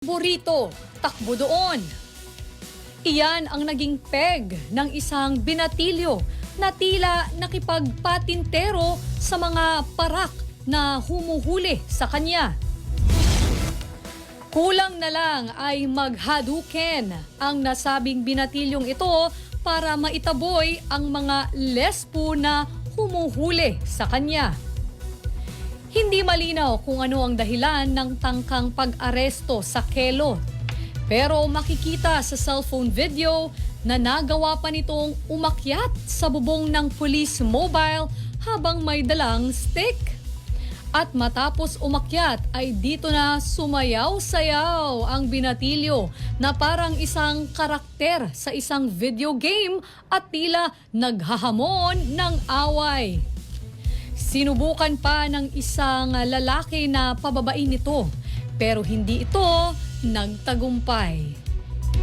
Burrito, takbo doon. Iyan ang naging peg ng isang binatilyo na tila nakipagpatintero sa mga parak na humuhuli sa kanya. Kulang na lang ay maghaduken ang nasabing binatilyong ito para maitaboy ang mga lesbo na humuhuli sa kanya. Hindi malinaw kung ano ang dahilan ng tangkang pag-aresto sa Kelo. Pero makikita sa cellphone video na nagawa pa nitong umakyat sa bubong ng police mobile habang may dalang stick. At matapos umakyat ay dito na sumayaw-sayaw ang binatilyo na parang isang karakter sa isang video game at tila naghahamon ng away. Sinubukan pa ng isang lalaki na pababain nito pero hindi ito nagtagumpay.